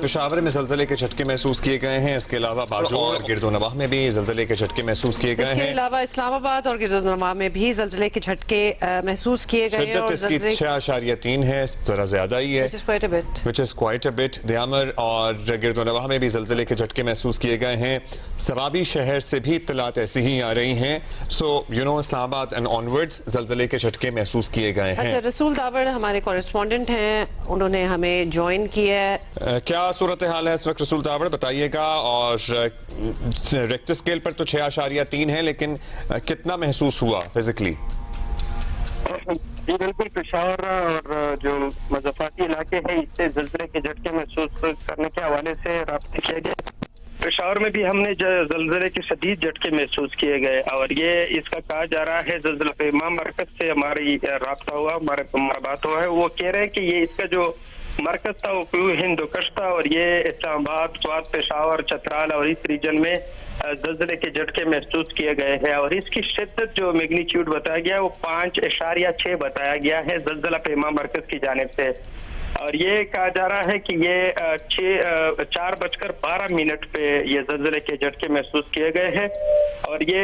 पेशावर में ज़लज़ले के झटके महसूस किए गए हैं। इसके अलावा बाजू और गिरदोनवाह में भी ज़लज़ले के झटके महसूस किए गए हैं। इसके अलावा इस्लामाबाद और गिरदोनवाह में भी ज़लज़ले के झटके महसूस किए गए हैं। इसकी 6.3 है, जरा ज्यादा ही है, which is quite a bit। दयामर और गिरदोनवाह में भी ज़लज़ले के झटके महसूस किए गए हैं। सवाबी शहर से भी इत्तलात ऐसी ही आ रही हैं। सो इस्लामाबाद एंड ऑनवर्ड्स ज़लज़ले के झटके महसूस किए गए हैं। अच्छा, रसूल दावड़ हमारे कॉरेस्पॉन्डेंट हैं, उन्होंने हमें ज्वाइन किया है। क्या सूरत हाल है इस वक्त रसूल दावड़, बताइएगा। और रेक्टर स्केल पर तो 6.3 है, लेकिन कितना महसूस हुआ फिजिकली? जी बिल्कुल, पेशावर और जो मज़ाफ़ाती इलाके हैं इससे ज़लज़ले के झटके महसूस करने के हवाले से राब्ता किया गया। पेशावर में भी हमने ज़लज़ले के शदीद झटके महसूस किए गए और ये इसका कहा जा रहा है, ज़लज़ला पेमा मरकज से हमारी राब्ता हुआ, हमारा बात हुआ है। वो कह रहे हैं कि ये इसका जो मरकज था वो क्यू हिंदुकश था और ये इस्लामाबाद, स्वात, पेशावर, चतराल और इस रीजन में ज़लज़ले के झटके महसूस किए गए हैं। और इसकी शिद्दत जो मैग्नीट्यूड बताया गया वो 5.6 बताया गया है ज़लज़ला पेमा मरकज की जानिब से। और ये कहा जा रहा है कि ये 4:12 पे ये ज़लज़ले के झटके महसूस किए गए हैं और ये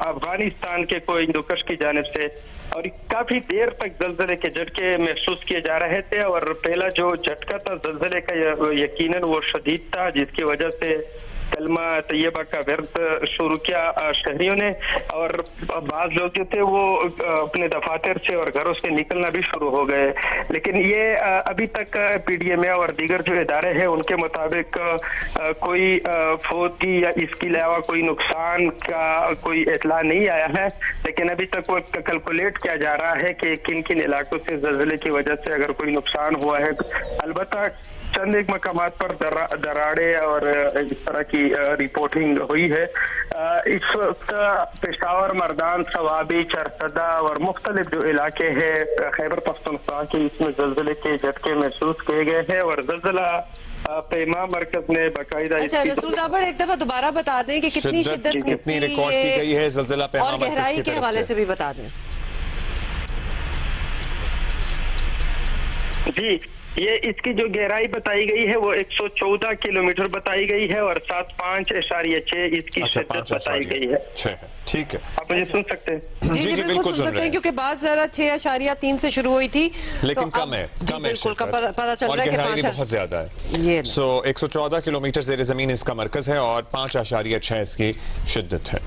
अफगानिस्तान के कोई हिंदुकश की जानिब से। और काफी देर तक ज़लज़ले के झटके महसूस किए जा रहे थे और पहला जो झटका था ज़लज़ले का यकीनन वो शदीद था, जिसकी वजह से कलमा तैयबा का व्यर्थ शुरू किया शहरियों ने। और बाज लोग जो थे वो अपने दफातर से और घरों से निकलना भी शुरू हो गए। लेकिन ये अभी तक PDMA और दीगर जो इदारे हैं उनके मुताबिक कोई फौतगी या इसके अलावा कोई नुकसान का कोई इतला नहीं आया है। लेकिन अभी तक वो कैलकुलेट किया जा रहा है कि किन किन इलाकों से ज़लज़ले की वजह से अगर कोई नुकसान हुआ है। अलबत्ता चंद एक मकामात पर दराड़े और इस तरह की रिपोर्टिंग हुई है। इस वक्त पेशावर, मर्दान, सवाबी, चरसदा और मुख्तलिफ जो इलाके हैं खैबर पख्तूनख्वा के, इसमें ज़लज़ले के झटके महसूस किए गए हैं और ज़लज़ला पेमा मरकज ने बाकायदा। अच्छा रसूल दावड़, एक दफा दोबारा बता दें कि कितनी शिद्दत कितनी रिकॉर्ड की गई है ज़लज़ला पेमा और गहराई के हवाले से भी बता दें। जी, ये इसकी जो गहराई बताई गई है वो 114 किलोमीटर बताई गई है और 5.6 इसकी शिद्दत बताई गई है। ठीक है, आप मुझे सुन सकते हैं? जी बिल्कुल सुन सकते हैं, क्योंकि बात जरा 6.3 से शुरू हुई थी, लेकिन कम है, बिल्कुल पता चल रहा है कि गहराई बहुत ज्यादा है। 114 किलोमीटर ज़ेर ज़मीन इसका मरकज है और 5.6 इसकी शिद्दत है।